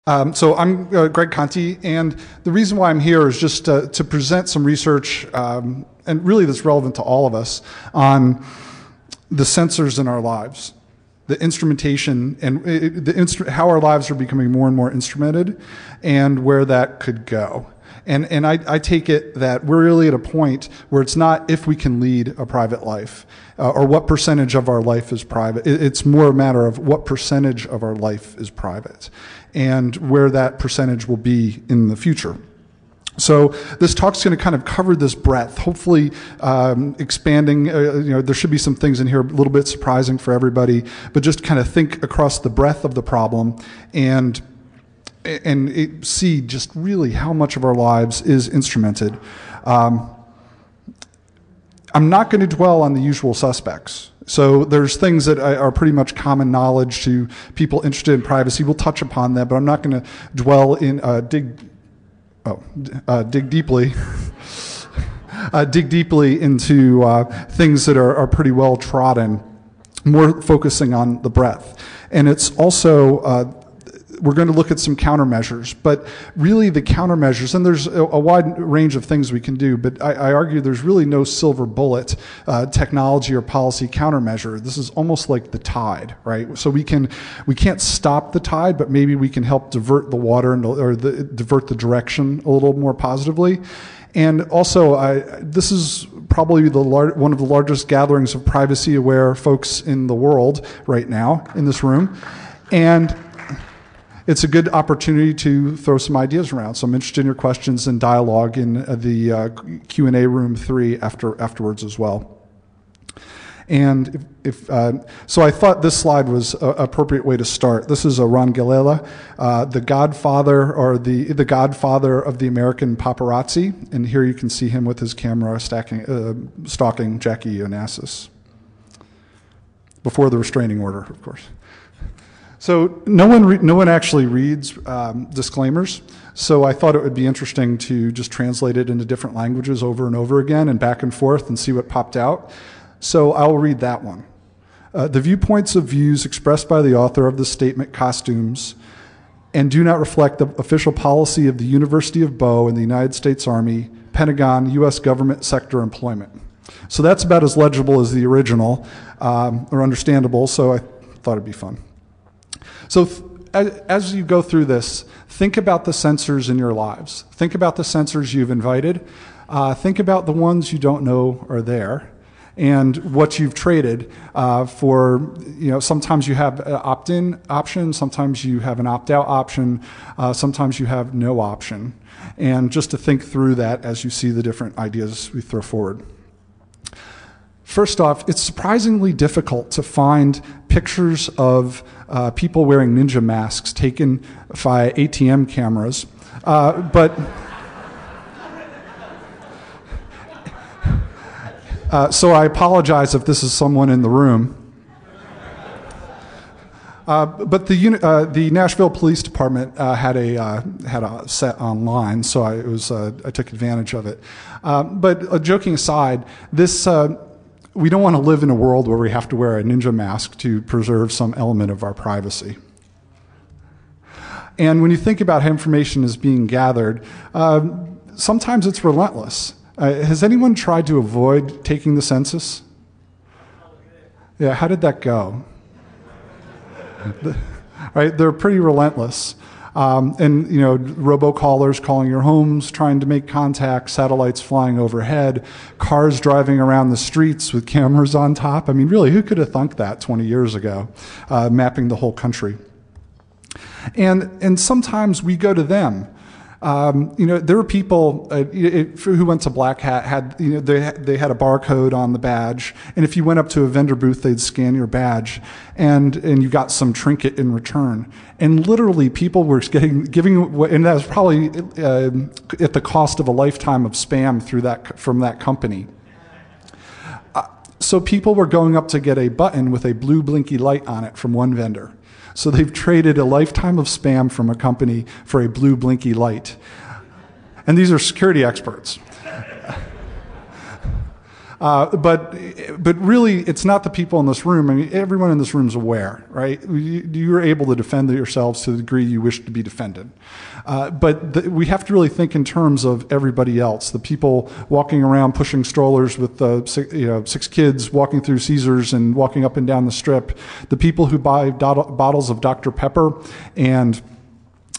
So I'm Greg Conti, and the reason why I'm here is just to present some research, and really that's relevant to all of us, on the sensors in our lives, the instrumentation, and how our lives are becoming more and more instrumented, and where that could go. And I take it that we're really at a point where it's not if we can lead a private life, or what percentage of our life is private. It's more a matter of what percentage of our life is private, and where that percentage will be in the future. So this talk's going to kind of cover this breadth, hopefully expanding, there should be some things in here a little bit surprising for everybody, but just kind of think across the breadth of the problem and see just really how much of our lives is instrumented. I'm not going to dwell on the usual suspects. So there's things that are pretty much common knowledge to people interested in privacy. We'll touch upon that, but I'm not going to dwell in dig deeply into things that are pretty well trodden. More focusing on the breadth, and it's also. We're going to look at some countermeasures, but really the countermeasures, and there's a wide range of things we can do, but I argue there's really no silver bullet technology or policy countermeasure. This is almost like the tide, right? So we can't stop the tide, but maybe we can help divert the water divert the direction a little more positively. And also, this is probably one of the largest gatherings of privacy-aware folks in the world right now in this room, and it's a good opportunity to throw some ideas around. So I'm interested in your questions and dialogue in the Q&A room 3 afterwards as well. And so I thought this slide was an appropriate way to start. This is Ron Galella, the godfather the godfather of the American paparazzi. And here you can see him with his camera stalking Jackie Onassis. Before the restraining order, of course. So no one actually reads disclaimers, so I thought it would be interesting to just translate it into different languages over and over again and back and forth and see what popped out. So I'll read that one. The viewpoints of views expressed by the author of the statement costumes and do not reflect the official policy of the University of Boe and the United States Army, Pentagon, U.S. government sector employment. So that's about as legible as the original, or understandable, so I thought it'd be fun. So as you go through this, think about the sensors in your lives. Think about the sensors you've invited. Think about the ones you don't know are there and what you've traded for. Sometimes you have an opt-in option, sometimes you have an opt-out option, sometimes you have no option. And just to think through that as you see the different ideas we throw forward. First off, it's surprisingly difficult to find pictures of people wearing ninja masks taken via ATM cameras, so I apologize if this is someone in the room. But the Nashville Police Department had a set online, so I took advantage of it. But joking aside, this. We don't want to live in a world where we have to wear a ninja mask to preserve some element of our privacy. And when you think about how information is being gathered, sometimes it's relentless. Has anyone tried to avoid taking the census? Yeah, how did that go? Right, they're pretty relentless. And robocallers calling your homes, trying to make contact, satellites flying overhead, cars driving around the streets with cameras on top. I mean, really, who could have thunk that 20 years ago, mapping the whole country? And sometimes we go to them. There were people who went to Black Hat, they had a barcode on the badge, and if you went up to a vendor booth, they'd scan your badge, and you got some trinket in return. And literally, people were giving, and that was probably at the cost of a lifetime of spam from that company. So people were going up to get a button with a blue blinky light on it from one vendor. So they've traded a lifetime of spam from a company for a blue blinky light. And these are security experts. But really, it's not the people in this room. I mean, everyone in this room is aware, right? You're able to defend yourselves to the degree you wish to be defended. We have to really think in terms of everybody else, the people walking around pushing strollers with 6 kids walking through Caesars and walking up and down the strip, the people who buy bottles of Dr. Pepper and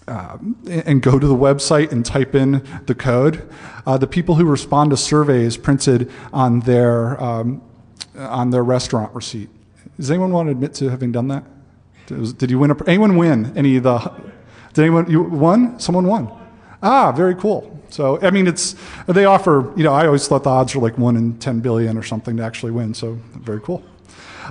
go to the website and type in the code. The people who respond to surveys printed on their restaurant receipt. Does anyone want to admit to having done that? Did you win? Anyone win any of the? Did anyone? You won? Someone won. Ah, very cool. So I mean, they offer. I always thought the odds were like 1 in 10 billion or something to actually win. So very cool.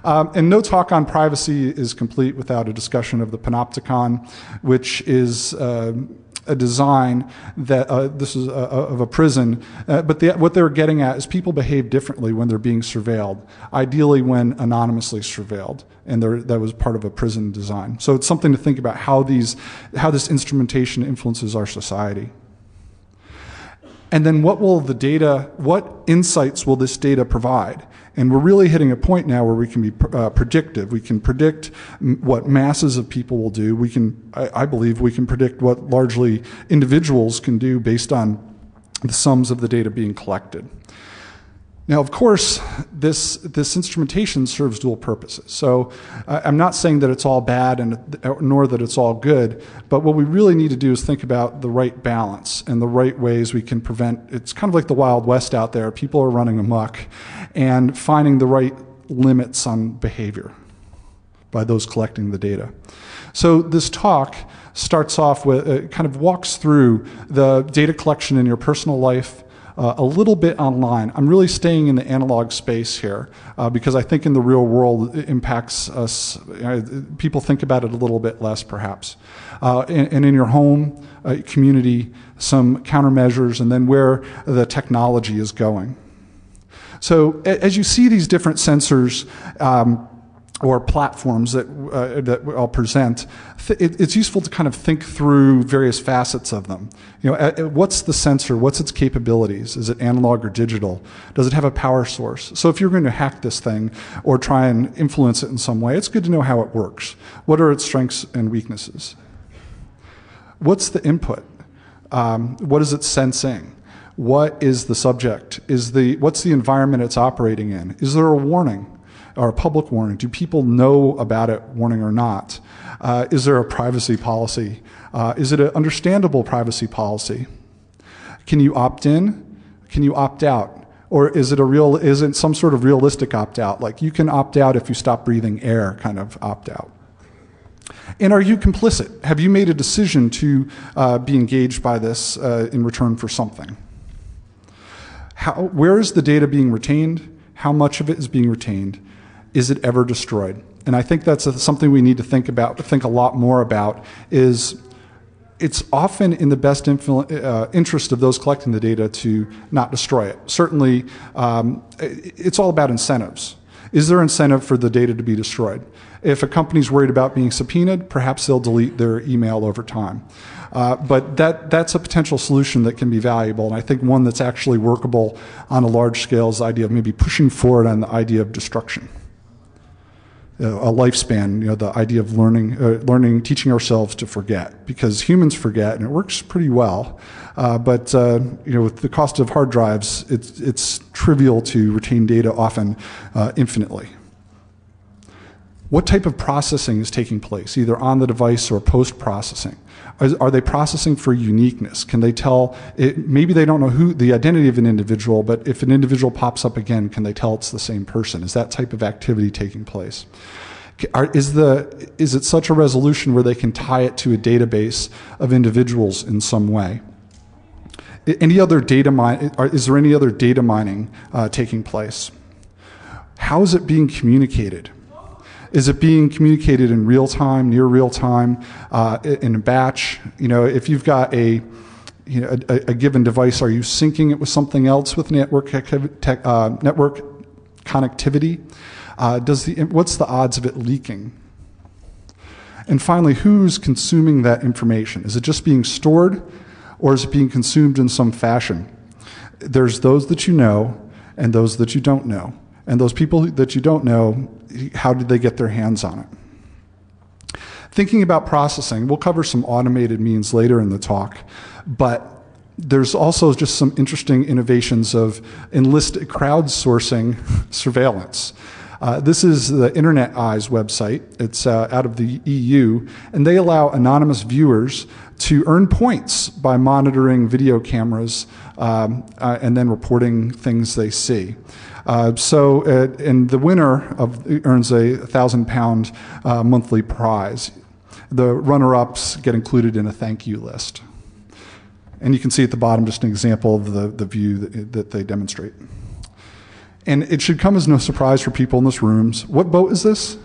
And no talk on privacy is complete without a discussion of the panopticon, which is a design that this is of a prison. But what they're getting at is people behave differently when they're being surveilled, ideally when anonymously surveilled. And that was part of a prison design. So it's something to think about how this instrumentation influences our society. And then what insights will this data provide? And we're really hitting a point now where we can be predictive. We can predict what masses of people will do. I believe we can predict what largely individuals can do based on the sums of the data being collected. Now, of course, this instrumentation serves dual purposes. So I'm not saying that it's all bad nor that it's all good, but what we really need to do is think about the right balance and the right ways we can prevent. It's kind of like the Wild West out there. People are running amok, and finding the right limits on behavior by those collecting the data. So this talk starts off with, kind of walks through the data collection in your personal life, a little bit online. I'm really staying in the analog space here because I think in the real world it impacts us. People think about it a little bit less, perhaps. And in your home, community, some countermeasures, and then where the technology is going. So as you see these different sensors or platforms that I'll present, it's useful to kind of think through various facets of them. What's the sensor? What's its capabilities? Is it analog or digital? Does it have a power source? So if you're going to hack this thing or try and influence it in some way, it's good to know how it works. What are its strengths and weaknesses? What's the input? What is it sensing? What is the subject? What's the environment it's operating in? Is there a warning? Or a public warning? Do people know about it, warning or not? Is there a privacy policy? Is it an understandable privacy policy? Can you opt in? Can you opt out? Or is it some sort of realistic opt out? Like you can opt out if you stop breathing air kind of opt out. And are you complicit? Have you made a decision to be engaged by this in return for something? Where is the data being retained? How much of it is being retained? Is it ever destroyed? And I think that's something we need to think a lot more about. Is it's often in the best interest of those collecting the data to not destroy it. Certainly, it's all about incentives. Is there incentive for the data to be destroyed? If a company's worried about being subpoenaed, perhaps they'll delete their email over time. But that's a potential solution that can be valuable, and I think one that's actually workable on a large scale is the idea of maybe pushing forward on the idea of destruction. A lifespan, the idea of teaching ourselves to forget, because humans forget, and it works pretty well. But with the cost of hard drives, it's trivial to retain data often infinitely. What type of processing is taking place, either on the device or post-processing? Are they processing for uniqueness? Can they tell, maybe they don't know the identity of an individual, but if an individual pops up again, can they tell it's the same person? Is that type of activity taking place? Is it such a resolution where they can tie it to a database of individuals in some way? Is there any other data mining taking place? How is it being communicated? Is it being communicated in real time, near real time, in a batch? If you've got a given device, are you syncing it with something else with network connectivity? What's the odds of it leaking? And finally, who's consuming that information? Is it just being stored, or is it being consumed in some fashion? There's those that you know, and those that you don't know. And those people that you don't know, how did they get their hands on it? Thinking about processing, we'll cover some automated means later in the talk, but there's also just some interesting innovations of crowdsourcing surveillance. This is the Internet Eyes website. It's out of the EU, and they allow anonymous viewers to earn points by monitoring video cameras and then reporting things they see. And the winner earns a £1,000 monthly prize. The runner-ups get included in a thank you list. And you can see at the bottom just an example of the view that they demonstrate. And it should come as no surprise for people in this room. What boat is this?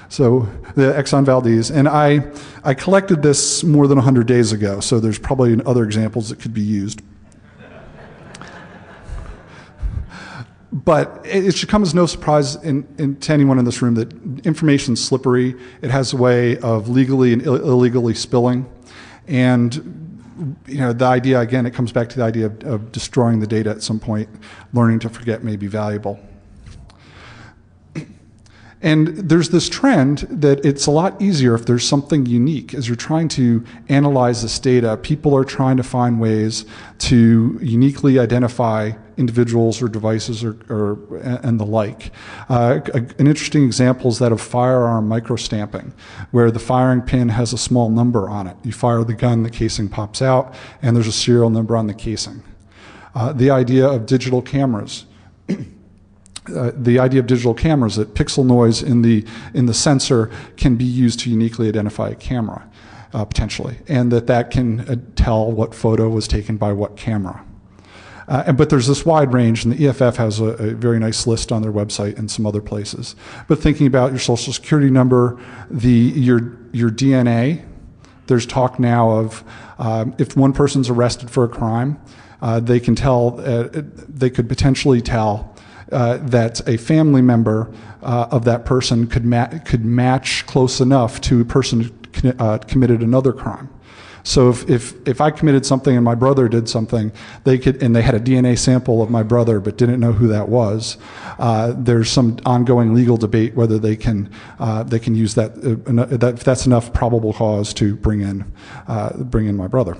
So the Exxon Valdez. And I collected this more than 100 days ago, so there's probably other examples that could be used. But it should come as no surprise to anyone in this room that information's slippery. It has a way of legally and illegally spilling. And the idea, again, it comes back to the idea of destroying the data at some point. Learning to forget may be valuable. And there's this trend that it's a lot easier if there's something unique. As you're trying to analyze this data, people are trying to find ways to uniquely identify individuals or devices and the like. An interesting example is that of firearm microstamping, where the firing pin has a small number on it. You fire the gun, the casing pops out, and there's a serial number on the casing. The idea of digital cameras. That pixel noise in the sensor can be used to uniquely identify a camera, potentially, and that can tell what photo was taken by what camera. But there's this wide range, and the EFF has a very nice list on their website and some other places. But thinking about your social security number, your DNA, there's talk now of if one person's arrested for a crime, they could potentially tell that a family member of that person could match close enough to a person who committed another crime. So if I committed something and my brother did something, they had a DNA sample of my brother but didn't know who that was, there's some ongoing legal debate whether they can use that if that's enough probable cause to bring in my brother.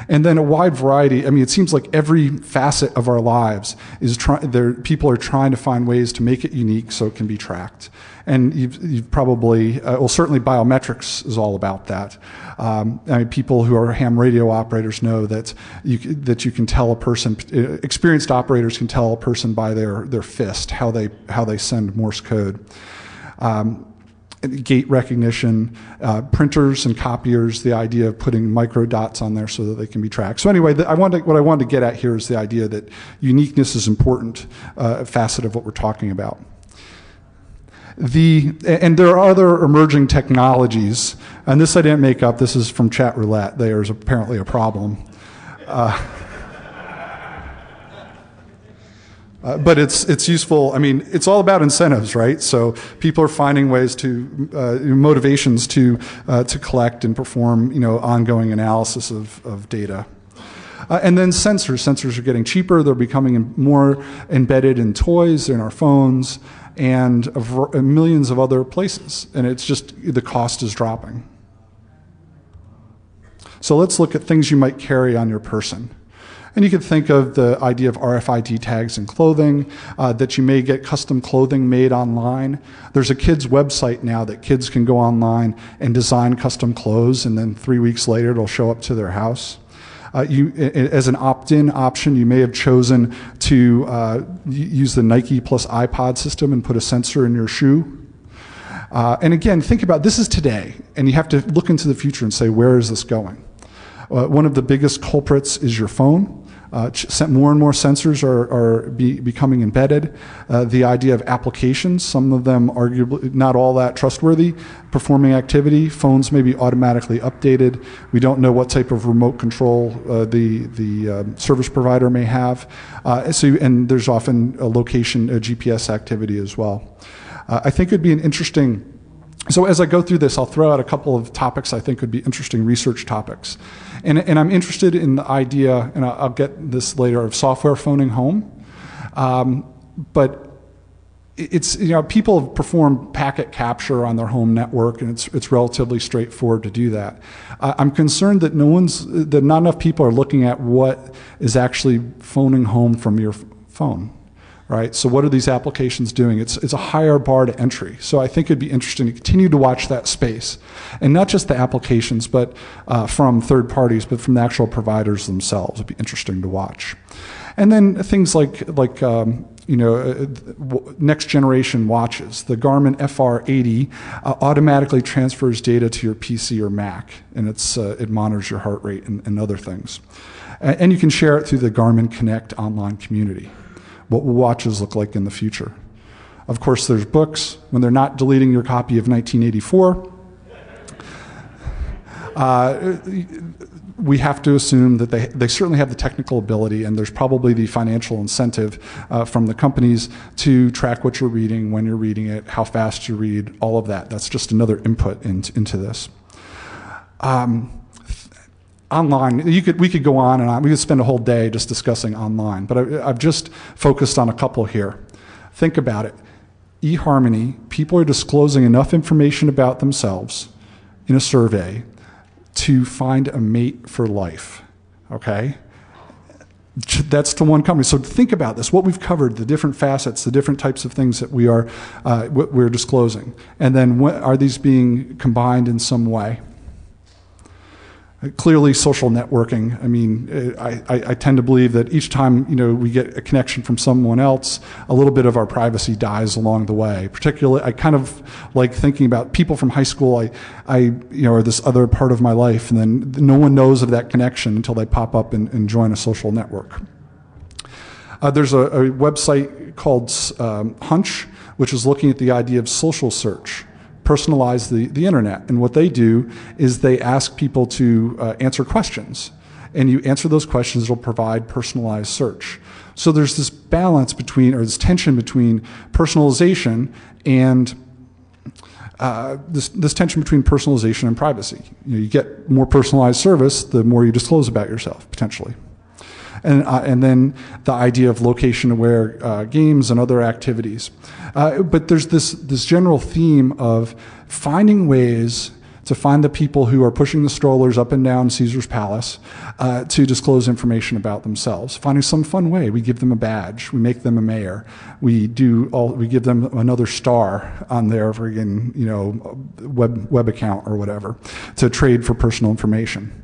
And then a wide variety. I mean, it seems like every facet of our lives people are trying to find ways to make it unique so it can be tracked. And you've probably, certainly biometrics is all about that. I mean, people who are ham radio operators know that you can tell a person, experienced operators can tell a person by their fist how they send Morse code. Gait recognition, printers and copiers, the idea of putting micro dots on there so that they can be tracked. So anyway, what I wanted to get at here is the idea that uniqueness is important facet of what we're talking about. And there are other emerging technologies, and this I didn't make up, this is from Chat Roulette. There's apparently a problem. But it's useful. I mean, it's all about incentives, right? So people are finding ways motivations to collect and perform, ongoing analysis of data. And then sensors. Sensors are getting cheaper. They're becoming more embedded in toys, in our phones, and millions of other places. And it's just the cost is dropping. So let's look at things you might carry on your person. And you could think of the idea of RFID tags in clothing, that you may get custom clothing made online. There's a kids' website now that kids can go online and design custom clothes, and then 3 weeks later it'll show up to their house. As an opt-in option, you may have chosen to use the Nike plus iPod system and put a sensor in your shoe. And again, think about this is today, and you have to look into the future and say, where is this going? One of the biggest culprits is your phone. More and more sensors are becoming embedded. The idea of applications, some of them arguably not all that trustworthy, performing activity. Phones may be automatically updated. We don't know what type of remote control the service provider may have. And there's often a GPS activity as well. I think it would be an interesting So as I go through this, I'll throw out a couple of topics I think would be interesting research topics. And I'm interested in the idea, and I'll get this later, of software phoning home. But it's, people have performed packet capture on their home network, and it's relatively straightforward to do that. I'm concerned that not enough people are looking at what is actually phoning home from your phone. Right? So what are these applications doing? It's a higher bar to entry. So I think it'd be interesting to continue to watch that space. And not just the applications, but from third parties, but from the actual providers themselves. It'd be interesting to watch. And then things like next generation watches. The Garmin FR80 automatically transfers data to your PC or Mac, and it monitors your heart rate and other things. And you can share it through the Garmin Connect online community. What will watches look like in the future? Of course, there's books. When they're not deleting your copy of 1984, we have to assume that they certainly have the technical ability, and there's probably the financial incentive from the companies to track what you're reading, when you're reading it, how fast you read, all of that. That's just another input into this. Online, we could go on and on. We could spend a whole day just discussing online, but I've just focused on a couple here. Think about it. eHarmony, people are disclosing enough information about themselves in a survey to find a mate for life, okay? That's to one company. So think about this, what we've covered, the different facets, the different types of things that we're disclosing. And then are these being combined in some way? Clearly, social networking. I mean, I tend to believe that each time we get a connection from someone else, a little bit of our privacy dies along the way. Particularly, I kind of like thinking about people from high school. Are this other part of my life, and then no one knows of that connection until they pop up and join a social network. There's a website called Hunch, which is looking at the idea of social search. Personalize the internet, and what they do is they ask people to answer questions, and you answer those questions, it'll provide personalized search. So there's this balance between, or this tension between personalization and this tension between personalization and privacy. You get more personalized service, the more you disclose about yourself, potentially. And then the idea of location-aware games and other activities. But there's this general theme of finding ways to find the people who are pushing the strollers up and down Caesar's Palace to disclose information about themselves. Finding some fun way. We give them a badge. We make them a mayor. We give them another star on their friggin' web account or whatever to trade for personal information.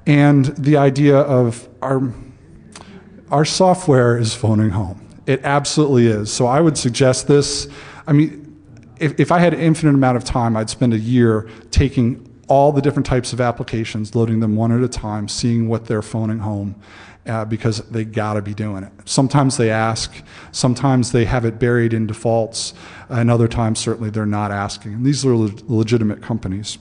And the idea of our software is phoning home. It absolutely is. So I would suggest this. I mean, if I had an infinite amount of time, I'd spend a year taking all the different types of applications, loading them one at a time, seeing what they're phoning home, because they got to be doing it. Sometimes they ask. Sometimes they have it buried in defaults. And other times, certainly, they're not asking. And these are legitimate companies.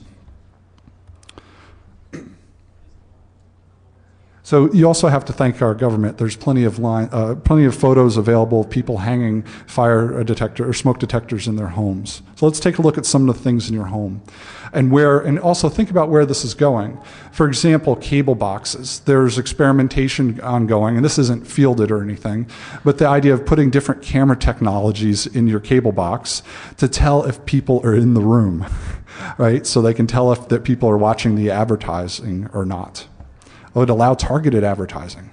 So you also have to thank our government. There's plenty of photos available of people hanging fire detector or smoke detectors in their homes. So let's take a look at some of the things in your home, and also think about where this is going. For example, cable boxes. There's experimentation ongoing, and this isn't fielded or anything, but the idea of putting different camera technologies in your cable box to tell if people are in the room, right? So they can tell if that people are watching the advertising or not. It would allow targeted advertising.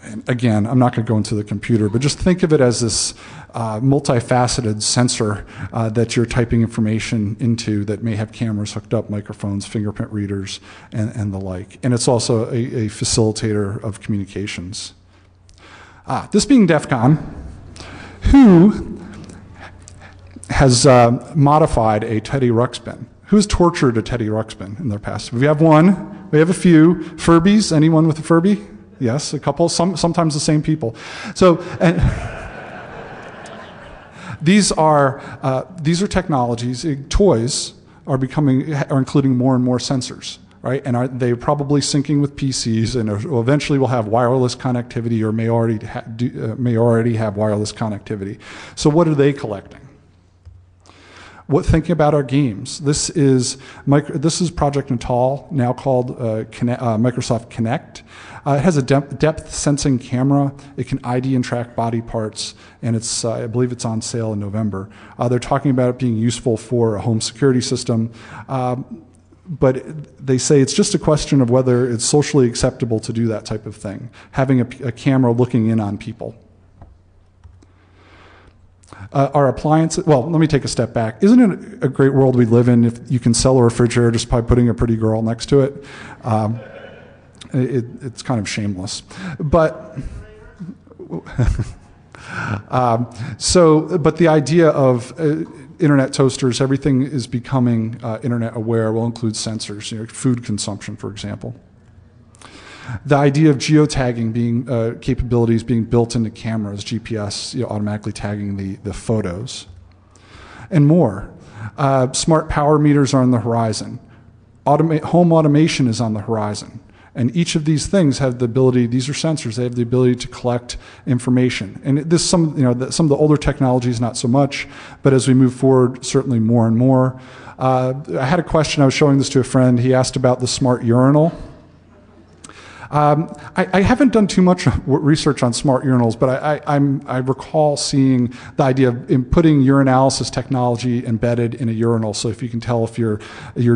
And again, I'm not going to go into the computer, but just think of it as this multifaceted sensor that you're typing information into that may have cameras hooked up, microphones, fingerprint readers, and the like. And it's also a facilitator of communications. This being DEF CON, who has modified a Teddy Ruxpin? Who's tortured a Teddy Ruxpin in their past? We have one. We have a few. Furbies? Anyone with a Furby? Yes, a couple. Sometimes the same people. So these are technologies. Toys are including more and more sensors, right? And they're probably syncing with PCs, and eventually will have wireless connectivity, or may already have wireless connectivity. So what are they collecting? Thinking about our games. This is Project Natal, now called Microsoft Kinect. It has a depth sensing camera. It can ID and track body parts, and I believe it's on sale in November. They're talking about it being useful for a home security system. But they say it's just a question of whether it's socially acceptable to do that type of thing, having a camera looking in on people. Our appliances, well, let me take a step back. Isn't it a great world we live in if you can sell a refrigerator just by putting a pretty girl next to it? It's kind of shameless. But but the idea of internet toasters, everything is becoming internet aware, will include sensors, food consumption, for example. The idea of geotagging capabilities being built into cameras, GPS, automatically tagging the photos, and more. Smart power meters are on the horizon. Home automation is on the horizon. And each of these things have the ability, these are sensors, they have the ability to collect information. And some of the older technologies, not so much, but as we move forward, certainly more and more. I had a question, I was showing this to a friend, he asked about the smart urinal. I haven't done too much research on smart urinals, but I recall seeing the idea of putting urinalysis technology embedded in a urinal, so if you can tell if your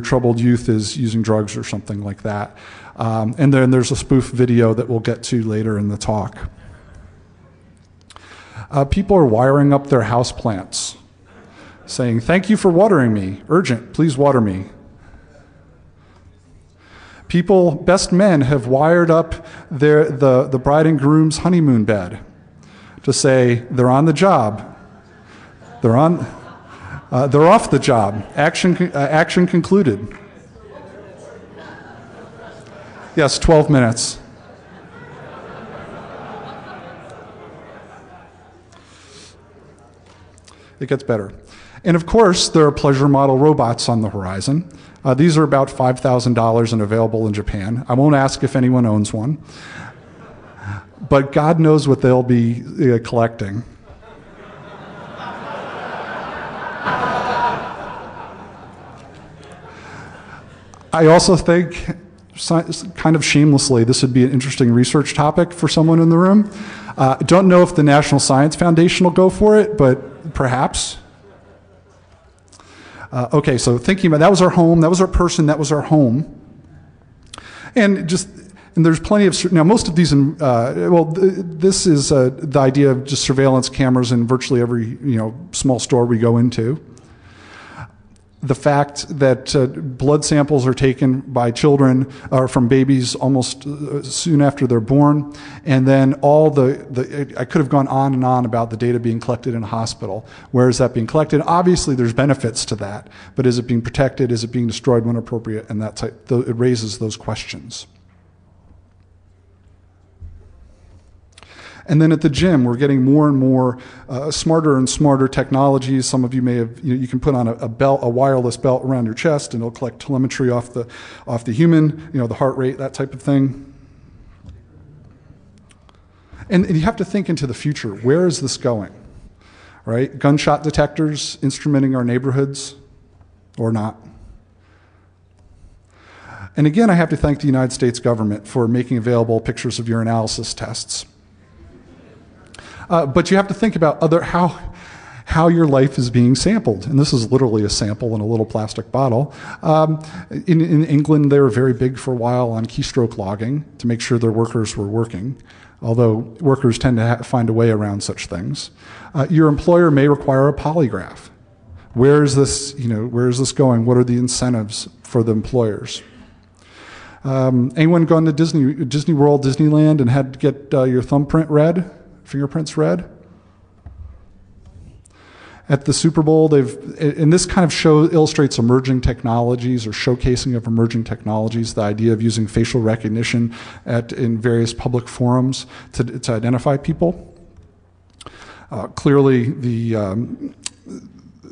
troubled youth is using drugs or something like that. And then there's a spoof video that we'll get to later in the talk. People are wiring up their house plants, saying, "Thank you for watering me. Urgent, please water me." Best men have wired up the bride and groom's honeymoon bed to say they're on the job. They're off the job. Action concluded. Yes, 12 minutes. It gets better. And of course, there are pleasure model robots on the horizon. These are about $5,000 and available in Japan. I won't ask if anyone owns one, but God knows what they'll be collecting. I also think, kind of shamelessly, this would be an interesting research topic for someone in the room. Don't know if the National Science Foundation will go for it, but perhaps. Okay, so thinking about that was our home, that was our person, that was our home. And there's plenty of, now most of these, this is the idea of just surveillance cameras in virtually every small store we go into. The fact that blood samples are taken by children or from babies almost soon after they're born, and then I could have gone on and on about the data being collected in a hospital. Where is that being collected? Obviously, there's benefits to that, but is it being protected? Is it being destroyed when appropriate? And it raises those questions. And then at the gym, we're getting more and more smarter and smarter technologies. Some of you may have, you can put on a wireless belt around your chest, and it'll collect telemetry off the human, the heart rate, that type of thing. And you have to think into the future. Where is this going? Right? Gunshot detectors instrumenting our neighborhoods, or not. And again, I have to thank the United States government for making available pictures of urinalysis tests. But you have to think about how your life is being sampled. And this is literally a sample in a little plastic bottle. In England, they were very big for a while on keystroke logging to make sure their workers were working, although workers tend to find a way around such things. Your employer may require a polygraph. Where is this going? What are the incentives for the employers? Anyone gone to Disney World, Disneyland, and had to get your fingerprints read? At the Super Bowl, and this kind of illustrates emerging technologies or showcasing of emerging technologies, the idea of using facial recognition in various public forums to identify people. Clearly,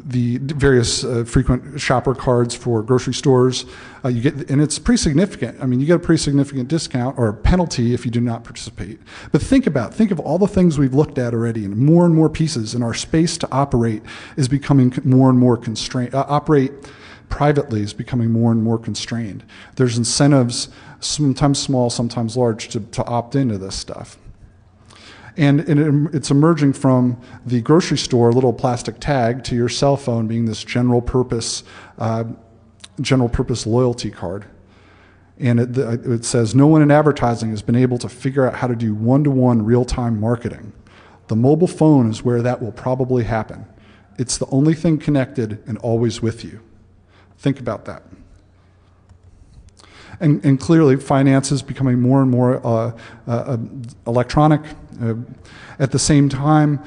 the various frequent shopper cards for grocery stores. You get, and it's pretty significant. I mean, you get a pretty significant discount or penalty if you do not participate. But think of all the things we've looked at already, and more pieces, and our space to operate is becoming more and more constrained. Operate privately is becoming more and more constrained. There's incentives, sometimes small, sometimes large, to opt into this stuff. And it's emerging from the grocery store little plastic tag to your cell phone being this general purpose loyalty card. And it says, no one in advertising has been able to figure out how to do one-to-one real-time marketing. The mobile phone is where that will probably happen. It's the only thing connected and always with you. Think about that. And clearly, finance is becoming more and more electronic. At the same time,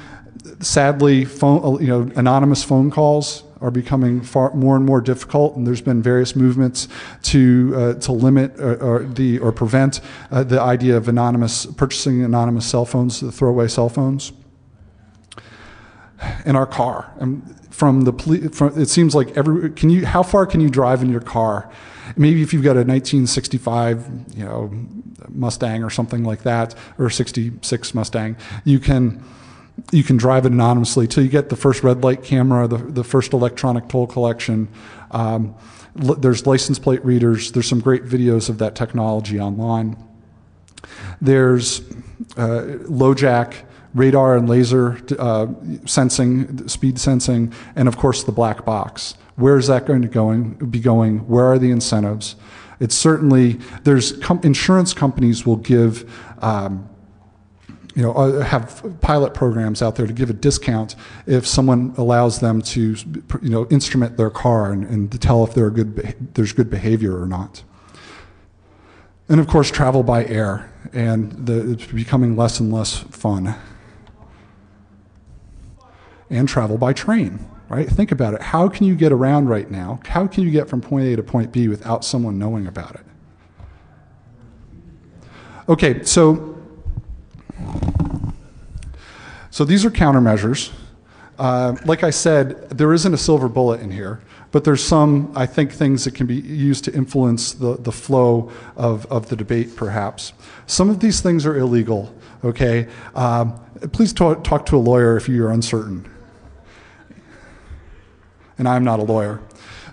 sadly, anonymous phone calls are becoming more and more difficult, and there's been various movements to limit or prevent the idea of purchasing anonymous cell phones, the throwaway cell phones. In our car, it seems like how far can you drive in your car? Maybe if you've got a 1965, Mustang or something like that, or a 66 Mustang, you can drive it anonymously till you get the first red light camera, the first electronic toll collection. There's license plate readers. There's some great videos of that technology online. There's LoJack, radar and laser sensing, speed sensing, and of course the black box. Where is that going to be going? Where are the incentives? It's certainly, insurance companies will give, have pilot programs out there to give a discount if someone allows them to, instrument their car and to tell if there's good behavior or not. And of course, travel by air, and it's becoming less and less fun. And travel by train. Right? Think about it. How can you get around right now? How can you get from point A to point B without someone knowing about it? Okay, so these are countermeasures. Like I said, there isn't a silver bullet in here, but there's some, I think, things that can be used to influence the flow of the debate, perhaps. Some of these things are illegal, okay? Please talk to a lawyer if you're uncertain. And I'm not a lawyer.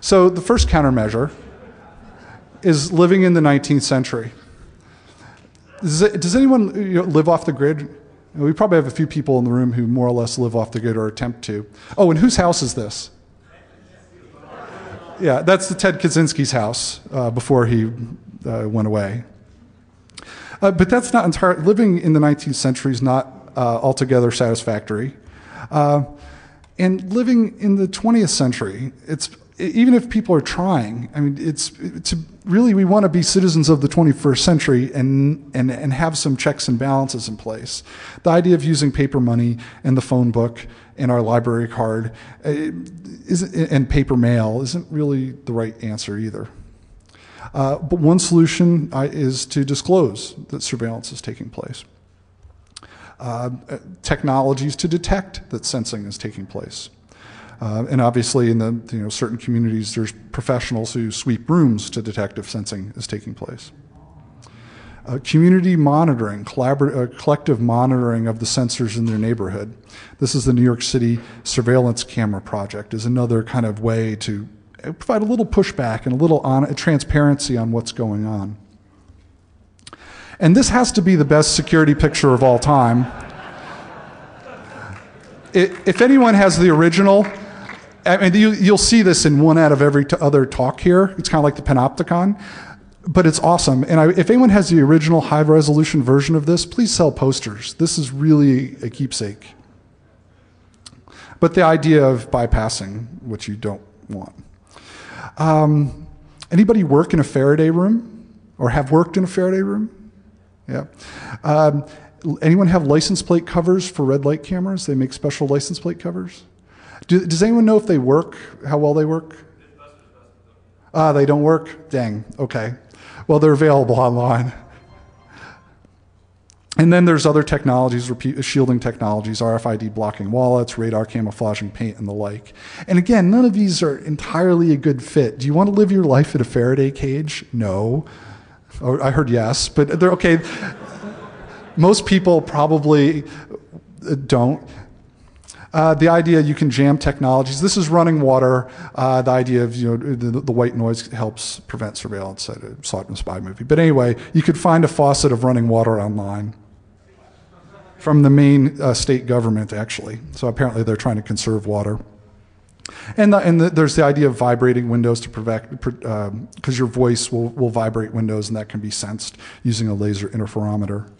So the first countermeasure is living in the 19th century. Does anyone live off the grid? We probably have a few people in the room who more or less live off the grid or attempt to. Oh, and whose house is this? Yeah, that's the Ted Kaczynski's house before he went away. But that's not entirely, living in the 19th century is not altogether satisfactory. And living in the 20th century, even if people are trying, I mean, we want to be citizens of the 21st century and have some checks and balances in place. The idea of using paper money and the phone book and our library card and paper mail isn't really the right answer either. But one solution is to disclose that surveillance is taking place. Technologies to detect that sensing is taking place. And obviously in the certain communities there's professionals who sweep rooms to detect if sensing is taking place. Community monitoring, collective monitoring of the sensors in their neighborhood. This is the New York City Surveillance Camera Project, is another kind of way to provide a little pushback and a little transparency on what's going on. And this has to be the best security picture of all time. If anyone has the original, I mean, you'll see this in one out of every other talk here. It's kind of like the Panopticon, but it's awesome. And if anyone has the original high-resolution version of this, please sell posters. This is really a keepsake. But the idea of bypassing what you don't want. Anybody work in a Faraday room or have worked in a Faraday room? Yeah. Anyone have license plate covers for red light cameras? They make special license plate covers. Does anyone know if they work, how well they work? They don't work? Dang, okay. Well, they're available online. And then there's other technologies, shielding technologies, RFID blocking wallets, radar camouflaging paint, and the like. And again, none of these are entirely a good fit. Do you want to live your life in a Faraday cage? No. Oh, I heard yes, but they're okay. Most people probably don't. The idea you can jam technologies. This is running water. The idea of the white noise helps prevent surveillance. I saw it in a spy movie. But anyway, you could find a faucet of running water online from the Maine state government, actually. So apparently they're trying to conserve water. And there's the idea of vibrating windows to prevent, because your voice will vibrate windows, and that can be sensed using a laser interferometer.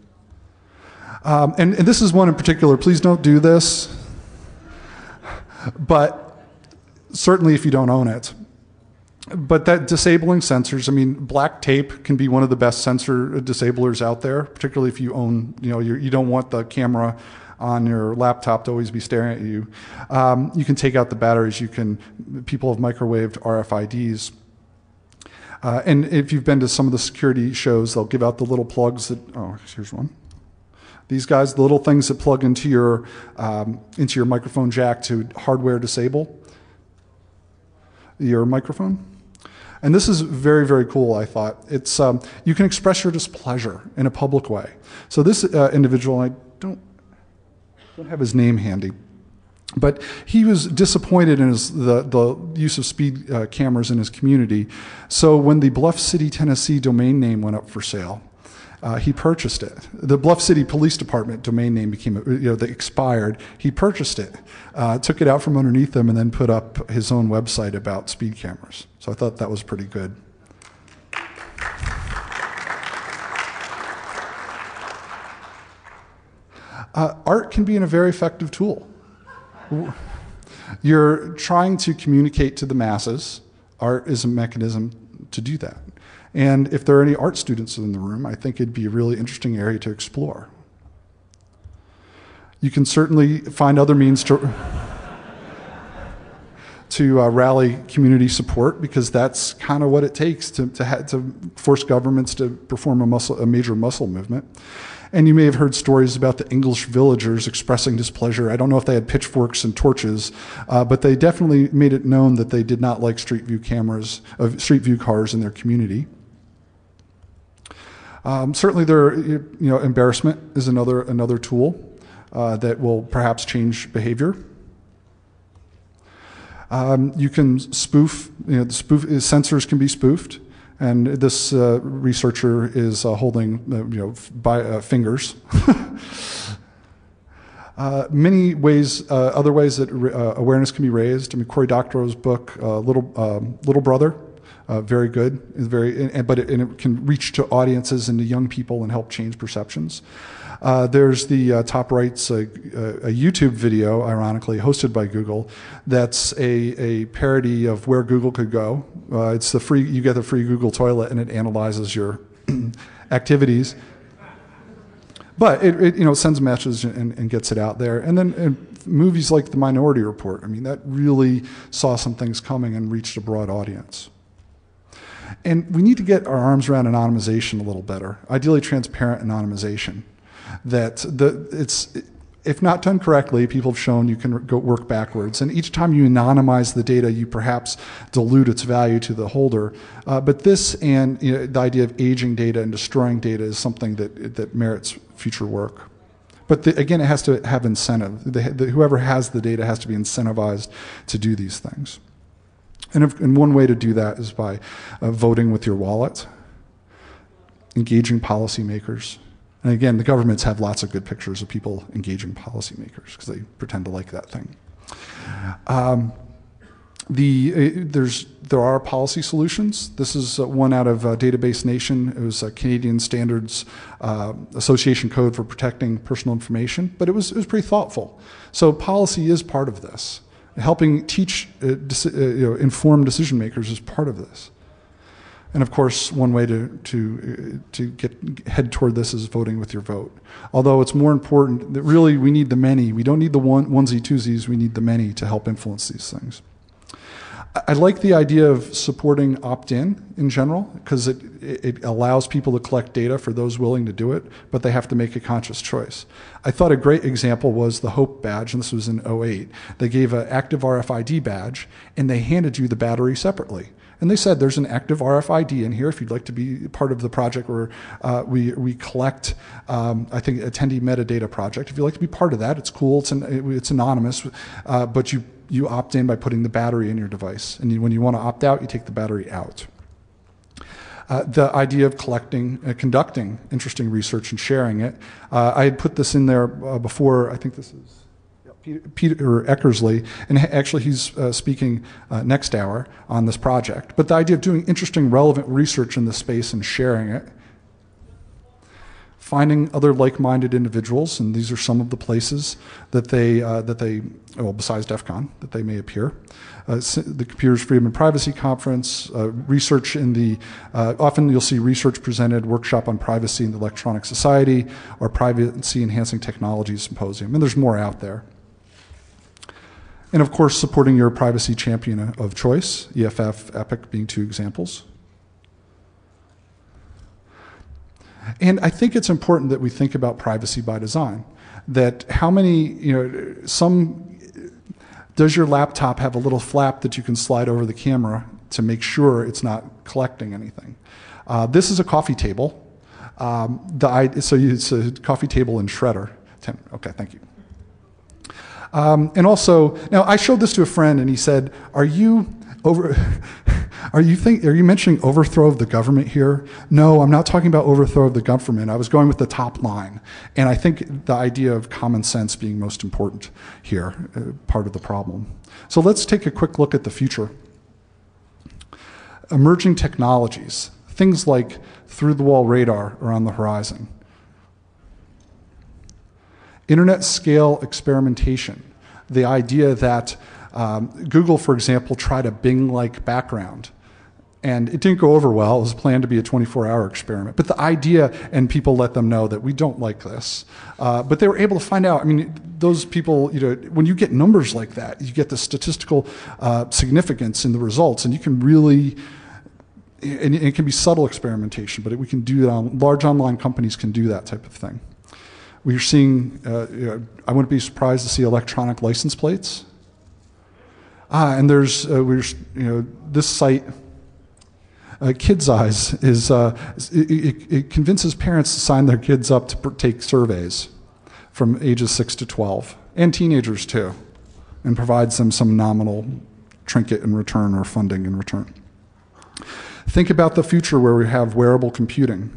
And this is one in particular. Please don't do this. But certainly if you don't own it. But that disabling sensors, I mean, black tape can be one of the best sensor disablers out there, particularly if you own, you don't want the camera on your laptop to always be staring at you. You can take out the batteries. People have microwaved RFIDs. And if you've been to some of the security shows, they'll give out the little plugs here's one. These guys, the little things that plug into your microphone jack to hardware disable your microphone. And this is very, very cool, I thought. It's you can express your displeasure in a public way. So this individual, I don't have his name handy, but he was disappointed in the use of speed cameras in his community. So when the Bluff City, Tennessee domain name went up for sale, he purchased it. The Bluff City Police Department domain name became, they expired. He purchased it, took it out from underneath him, and then put up his own website about speed cameras. So I thought that was pretty good. Art can be a very effective tool. You're trying to communicate to the masses. Art is a mechanism to do that. And if there are any art students in the room, I think it'd be a really interesting area to explore. You can certainly find other means to rally community support, because that's kind of what it takes to force governments to perform a major muscle movement. And you may have heard stories about the English villagers expressing displeasure. I don't know if they had pitchforks and torches, but they definitely made it known that they did not like street view cars in their community. Certainly, embarrassment is another tool that will perhaps change behavior. You can spoof. Sensors can be spoofed, and this researcher is holding fingers. Many ways, other ways that awareness can be raised. I mean, Cory Doctorow's book, Little Brother. Very good, but it can reach to audiences and to young people and help change perceptions. There's the top right's a YouTube video, ironically, hosted by Google, that's a parody of where Google could go. It's you get the free Google toilet, and it analyzes your activities. But it sends a message and gets it out there. And then movies like The Minority Report, I mean, that really saw some things coming and reached a broad audience. And we need to get our arms around anonymization a little better, ideally transparent anonymization. If not done correctly, people have shown you can go work backwards. And each time you anonymize the data, you perhaps dilute its value to the holder. But this and the idea of aging data and destroying data is something that merits future work. But again, it has to have incentive. Whoever has the data has to be incentivized to do these things. And one way to do that is by voting with your wallet, engaging policymakers. And again, the governments have lots of good pictures of people engaging policymakers because they pretend to like that thing. There are policy solutions. This is one out of Database Nation. It was a Canadian Standards Association code for protecting personal information, but it was pretty thoughtful. So policy is part of this. Helping teach informed decision makers is part of this. And of course, one way to head toward this is voting with your vote. Although it's more important that really we need the many. We don't need the onesie twosies. We need the many to help influence these things. I like the idea of supporting opt-in general, because it allows people to collect data for those willing to do it, but they have to make a conscious choice. I thought a great example was the HOPE badge, and this was in '08. They gave an active RFID badge, and they handed you the battery separately. And they said, there's an active RFID in here if you'd like to be part of the project where we collect, I think, attendee metadata project. If you'd like to be part of that, it's cool, it's anonymous, but you opt in by putting the battery in your device. And when you want to opt out, you take the battery out. The idea of conducting interesting research and sharing it. I had put this in there before, I think this is Peter Eckersley, and actually he's speaking next hour on this project. But the idea of doing interesting, relevant research in this space and sharing it. Finding other like-minded individuals, and these are some of the places that well, besides DEF CON, that they may appear. The Computers, Freedom, and Privacy Conference, research in the, often you'll see research presented, workshop on privacy in the electronic society, or privacy enhancing technologies symposium, and there's more out there. And of course, supporting your privacy champion of choice, EFF, EPIC being two examples. And I think it's important that we think about privacy by design. That how many, does your laptop have a little flap that you can slide over the camera to make sure it's not collecting anything? This is a coffee table. So it's a coffee table in Shredder. Tim, okay, thank you. And also, now I showed this to a friend and he said, are you mentioning overthrow of the government here? No, I'm not talking about overthrow of the government. I was going with the top line. And I think the idea of common sense being most important here, part of the problem. So let's take a quick look at the future. Emerging technologies, things like through-the-wall radar are on the horizon. Internet scale experimentation, the idea that Google, for example, tried a Bing-like background, and it didn't go over well. It was planned to be a 24-hour experiment. But the idea, and people let them know that we don't like this. But they were able to find out, I mean, those people, when you get numbers like that, you get the statistical significance in the results, and you can really, and it can be subtle experimentation, but we can do that. Large online companies can do that type of thing. We're seeing, I wouldn't be surprised to see electronic license plates. And there's, this site, Kids Eyes, it convinces parents to sign their kids up to take surveys from ages 6 to 12, and teenagers too, and provides them some nominal trinket in return or funding in return. Think about the future where we have wearable computing.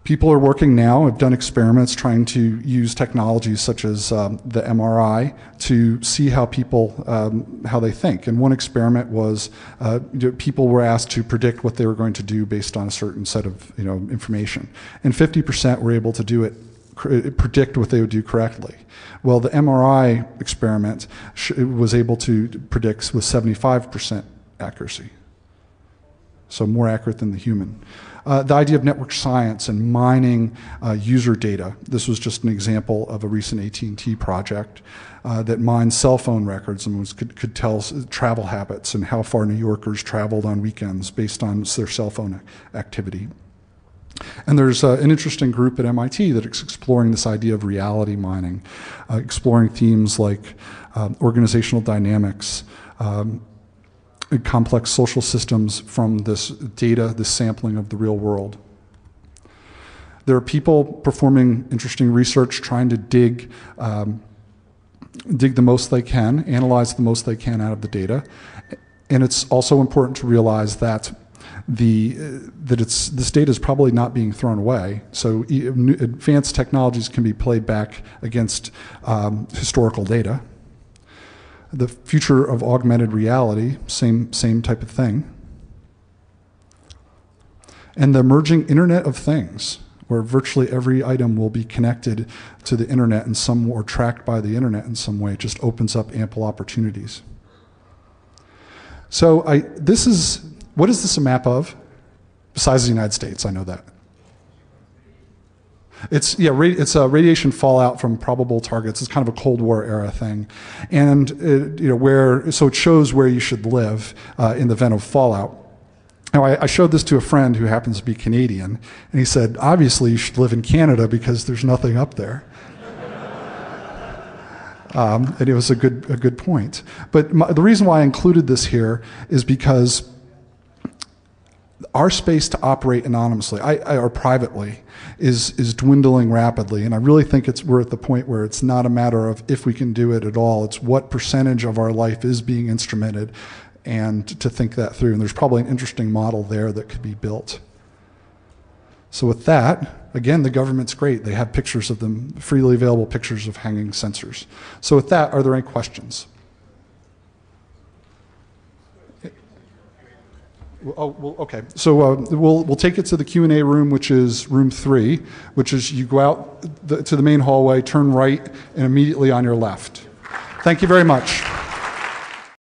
People are working now, have done experiments trying to use technologies such as the MRI to see how people, how they think. And one experiment was people were asked to predict what they were going to do based on a certain set of information. And 50% were able to do it, predict what they would do correctly. Well, the MRI experiment was able to predict with 75% accuracy. So more accurate than the human. The idea of network science and mining user data. This was just an example of a recent AT&T project that mined cell phone records and could tell travel habits and how far New Yorkers traveled on weekends based on their cell phone activity. And there's an interesting group at MIT that is exploring this idea of reality mining, exploring themes like organizational dynamics, complex social systems from this data, this sampling of the real world. There are people performing interesting research, trying to dig the most they can, analyze the most they can out of the data. And it's also important to realize that this data is probably not being thrown away. So advanced technologies can be played back against historical data. The future of augmented reality, same type of thing. And the emerging Internet of Things, where virtually every item will be connected to the Internet in some or tracked by the Internet in some way, just opens up ample opportunities. So what is this a map of? Besides the United States, I know that. It's it's a radiation fallout from probable targets. It's kind of a Cold War era thing, and so it shows where you should live in the event of fallout. Now, I showed this to a friend who happens to be Canadian, and he said, "Obviously, you should live in Canada because there's nothing up there." And it was a good point. But the reason why I included this here is because our space to operate anonymously or privately is dwindling rapidly, and I really think we're at the point where it's not a matter of if we can do it at all. It's what percentage of our life is being instrumented, and to think that through. And there's probably an interesting model there that could be built. So with that, again, the government's great. They have pictures of them, freely available pictures of hanging sensors. So with that, are there any questions? Oh, well, okay. So we'll take it to the Q&A room, which is room 3, which is you go out to the main hallway, turn right, and immediately on your left. Thank you very much.